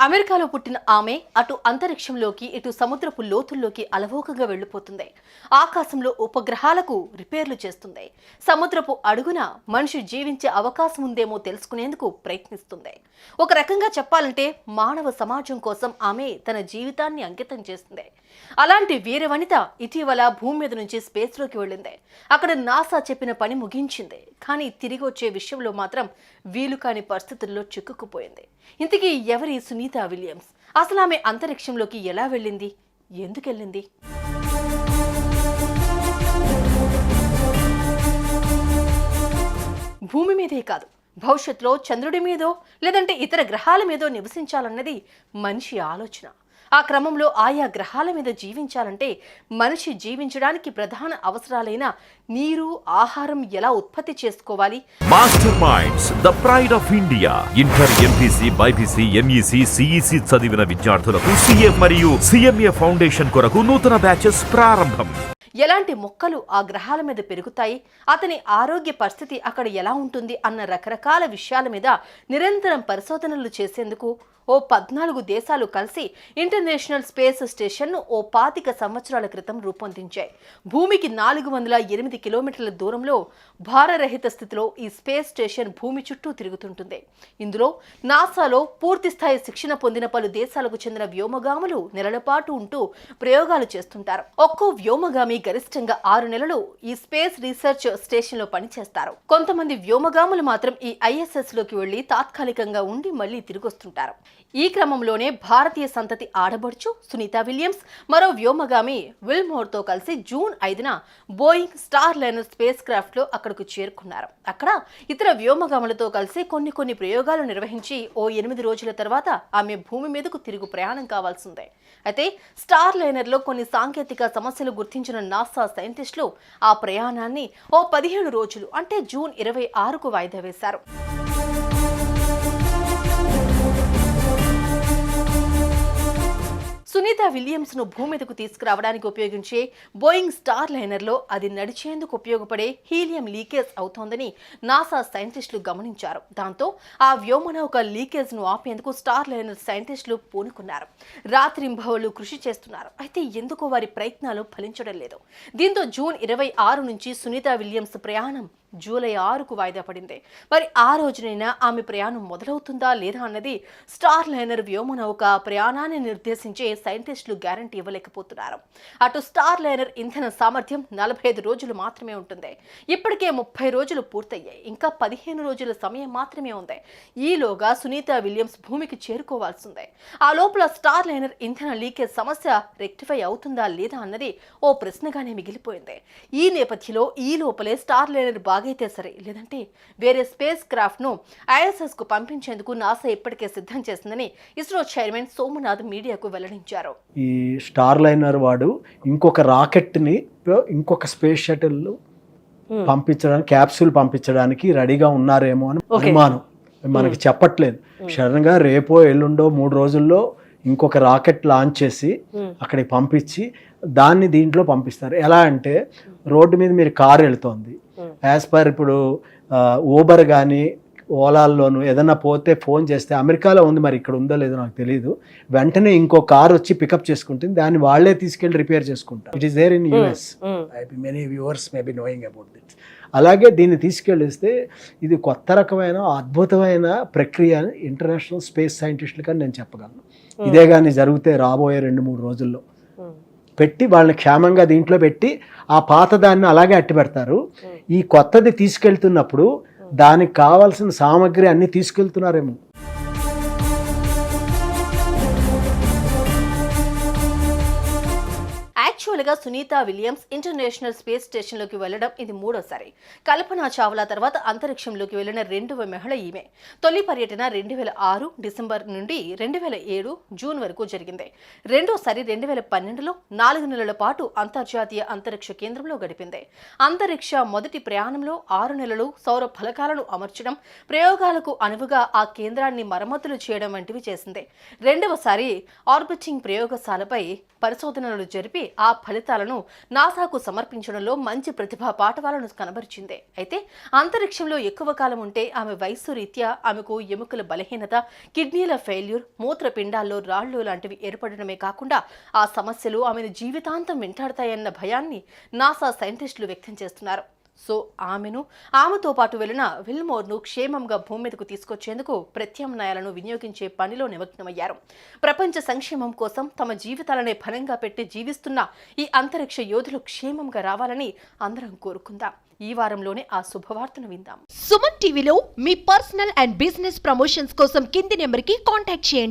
అమెరికాలో పుట్టిన ఆమె అటు అంతరిక్షంలోకి ఇటు సముద్రపు లోతుల్లోకి అలవోకగా వెళ్లిపోతుంది. ఆకాశంలో ఉపగ్రహాలకు రిపేర్లు చేస్తుంది. సముద్రపు అడుగున మనిషి జీవించే అవకాశం ఉందేమో తెలుసుకునేందుకు ప్రయత్నిస్తుంది. ఒక రకంగా చెప్పాలంటే మానవ సమాజం కోసం ఆమె తన జీవితాన్ని అంకితం చేస్తుంది. అలాంటి వీర వనిత ఇటీవల భూమి మీద నుంచి స్పేస్లోకి వెళ్ళింది. అక్కడ నాసా చెప్పిన పని ముగించింది. కానీ తిరిగి వచ్చే విషయంలో మాత్రం వీలు కాని పరిస్థితుల్లో చిక్కుకుపోయింది. ఇంతకీ ఎవరి సునీతా విలియమ్స్? అసలు ఆమె అంతరిక్షంలోకి ఎలా వెళ్ళింది? ఎందుకెళ్ళింది? భూమి మీదే కాదు, భవిష్యత్తులో చంద్రుడి మీదో లేదంటే ఇతర గ్రహాల మీదో నివసించాలన్నది మనిషి ఆలోచన. ఆ క్రమంలో ఆయా గ్రహాల మీద జీవించాలంటే మనిషి జీవించడానికి ప్రధాన అవసరాలైన నీరు, ఆహారం ఎలా ఉత్పత్తి చేసుకోవాలి? Master minds, the pride of India. Inter, MPC, BiPC, MEC, CEC చదివిన విద్యార్థులకు సీఏ మరియు సిఎంఏ ఫౌండేషన్ కొరకు నూతన బ్యాచెస్ ప్రారంభం. ఎలాంటి మొక్కలు ఆ గ్రహాల మీద పెరుగుతాయి, అతని ఆరోగ్య పరిస్థితి అక్కడ ఎలా ఉంటుంది అన్న రకరకాల విషయాల మీద నిరంతరం పరిశోధనలు చేసేందుకు ఓ 14 దేశాలు కలిసి ఇంటర్నేషనల్ స్పేస్ స్టేషన్ను ఓ 25 సంవత్సరాల క్రితం రూపొందించాయి. భూమికి 408 కిలోమీటర్ల దూరంలో భారరహిత స్థితిలో ఈ స్పేస్ స్టేషన్ భూమి చుట్టూ తిరుగుతుంటుంది. ఇందులో నాసాలో పూర్తిస్థాయి శిక్షణ పొందిన పలు దేశాలకు చెందిన వ్యోమగాములు నెలల పాటు ఉంటూ ప్రయోగాలు చేస్తుంటారు. ఒక్కో వ్యోమగామి గరిష్టంగా 6 నెలలు ఈ స్పేస్ రీసెర్చ్ స్టేషన్లో పనిచేస్తారు. కొంతమంది వ్యోమగాములు మాత్రం ఈ ISS లోకి వెళ్లి తాత్కాలికంగా ఉండి మళ్లీ తిరిగొస్తుంటారు. ఈ క్రమంలోనే భారతీయ సంతతి ఆడబడుచు సునీతా విలియమ్స్ మరో వ్యోమగామి విల్మోర్తో కలిసి జూన్ 5న Boeing Starliner spacecraft లో అక్కడకు చేరుకున్నారు. అక్కడ ఇతర వ్యోమగాములతో కలిసి కొన్ని ప్రయోగాలు నిర్వహించి ఓ 8 రోజుల తర్వాత ఆమె భూమి మీదకు తిరుగు ప్రయాణం కావాల్సిందే. అయితే స్టార్ లైనర్ లో కొన్ని సాంకేతిక సమస్యలు గుర్తించిన నాసా సైంటిస్టులు ఆ ప్రయాణాన్ని ఓ 15 రోజులు అంటే జూన్ 26కు వాయిదా వేశారు. సునీతా విలియమ్స్ ను భూమి మీదకు తీసుకురావడానికి ఉపయోగించే బోయింగ్ స్టార్ లైనర్ లో అది నడిచేందుకు ఉపయోగపడే హీలియం లీకేజ్ అవుతోందని నాసా సైంటిస్టులు గమనించారు. దాంతో ఆ వ్యోమనౌక లీకేజ్ ను ఆపేందుకు స్టార్ లైనర్ సైంటిస్టులు పూనుకున్నారు. రాత్రింబవళ్లు కృషి చేస్తున్నారు. అయితే ఎందుకో వారి ప్రయత్నాలు ఫలించడం లేదు. దీంతో జూన్ 26 నుంచి సునీతా విలియమ్స్ ప్రయాణం జూలై 6కు వాయిదా పడింది. మరి ఆ రోజునైనా ఆమె ప్రయాణం మొదలవుతుందా లేదా అన్నది స్టార్ లైనర్ వ్యోమనౌక ప్రయాణాన్ని నిర్దేశించే సైంటిస్టులు గ్యారంటీ ఇవ్వలేకపోతున్నారు. అటు స్టార్ లైనర్ ఇంధన సామర్థ్యం 45 రోజులు మాత్రమే ఉంటుంది. ఇప్పటికే 30 రోజులు పూర్తయ్యాయి. ఇంకా 15 రోజుల సమయం మాత్రమే ఉంది. ఈలోగా సునీతా విలియమ్స్ భూమికి చేరుకోవాల్సిందే. ఆ లోపల స్టార్ లైనర్ ఇంధన లీకేజ్ సమస్య రెక్టిఫై అవుతుందా లేదా అన్నది ఓ ప్రశ్నగానే మిగిలిపోయింది. ఈ నేపథ్యంలో ఈ లోపలే స్టార్ లైనర్ బాగైతే సరే, లేదంటే వేరే స్పేస్ క్రాఫ్ట్ ను ISS కు పంపించేందుకు నాసా ఇప్పటికే సిద్ధం చేసిందని ఇస్రో చైర్మన్ సోమనాథ్ మీడియాకు వెల్లడించారు. ఈ స్టార్ లైనర్ వాడు ఇంకొక రాకెట్ ని ఇంకొక స్పేస్ షటిల్ పంపించడానికి, క్యాప్సూల్ పంపించడానికి రెడీగా ఉన్నారేమో అని అనుమానం. మనకి చెప్పట్లేదు. సడన్గా రేపో ఎల్లుండో 3 రోజుల్లో ఇంకొక రాకెట్ లాంచ్ చేసి అక్కడికి పంపించి దాన్ని దీంట్లో పంపిస్తారు. ఎలా అంటే రోడ్డు మీద మీరు కారు వెళ్తోంది, యాజ్ పర్ ఇప్పుడు ఊబర్ కానీ ఓలాల్లోనూ ఏదన్నా పోతే ఫోన్ చేస్తే, అమెరికాలో ఉంది మరి ఇక్కడ ఉందో లేదో నాకు తెలియదు, వెంటనే ఇంకో కార్ వచ్చి పికప్ చేసుకుంటుంది, దాన్ని వాళ్లే తీసుకెళ్లి రిపేర్ చేసుకుంటారు. It is there in US. Many viewers may be knowing about that. అలాగే దీన్ని తీసుకెళ్ళిస్తే ఇది కొత్త రకమైన అద్భుతమైన ప్రక్రియ ఇంటర్నేషనల్ స్పేస్ సైంటిస్టులు కానీ నేను చెప్పగలను. ఇదే కానీ జరిగితే రాబోయే 2-3 రోజుల్లో పెట్టి వాళ్ళని క్షేమంగా దీంట్లో పెట్టి ఆ పాత దాన్ని అలాగే అట్టి పెడతారు. ఈ కొత్తది తీసుకెళ్తున్నప్పుడు దానికి కావాల్సిన సామగ్రి అన్ని తీసుకెళ్తున్నారేమో. యాక్చువల్గా సునీతా విలియమ్స్ ఇంటర్నేషనల్ స్పేస్ స్టేషన్లోకి వెళ్లడం ఇది 3వసారి. కల్పనా చావ్లా తర్వాత అంతరిక్షంలోకి వెళ్లిన 2వ మహిళ ఈమె. తొలి పర్యటన 2006 డిసెంబర్ నుండి 2007 జూన్ వరకు జరిగింది. రెండోసారి 2012లో 4 నెలల పాటు అంతర్జాతీయ అంతరిక్ష కేంద్రంలో గడిపింది. అంతరిక్ష మొదటి ప్రయాణంలో 6 నెలలు సౌర ఫలకాలను అమర్చడం, ప్రయోగాలకు అనువుగా ఆ కేంద్రాన్ని మరమ్మతులు చేయడం వంటివి చేసింది. రెండవసారి ఆర్బిటింగ్ ప్రయోగశాలపై పరిశోధనలు జరిపి ఆ ఫలితాలను నాసాకు సమర్పించడంలో మంచి ప్రతిభా పాఠవాలను కనబరిచింది. అయితే అంతరిక్షంలో ఎక్కువ కాలం ఉంటే ఆమె వయస్సు రీత్యా ఆమెకు ఎముకల బలహీనత, కిడ్నీల ఫెయిల్యూర్, మూత్రపిండాల్లో రాళ్లు లాంటివి ఏర్పడడమే కాకుండా ఆ సమస్యలు ఆమెను జీవితాంతం వెంటాడతాయన్న భయాన్ని నాసా సైంటిస్టులు వ్యక్తం చేస్తున్నారు. సో ఆమెతో పాటు వెళ్లిన విల్మోర్ను క్షేమంగా భూమి మీదకు తీసుకొచ్చేందుకు ప్రత్యామ్నాయాలను వినియోగించే పనిలో నిమగ్నమయ్యారు. ప్రపంచ సంక్షేమం కోసం తమ జీవితాలనే ఫలంగా పెట్టి జీవిస్తున్న ఈ అంతరిక్ష యోధులు క్షేమంగా రావాలని అందరం కోరుకుందాం. ఈ వారంలోనే ఆ శుభవార్తను విందాం. సుమన్ టీవీలో మీ పర్సనల్ అండ్ బిజినెస్ ప్రమోషన్స్ కోసం కింది నెంబర్కి కాంటాక్ట్ చేయండి.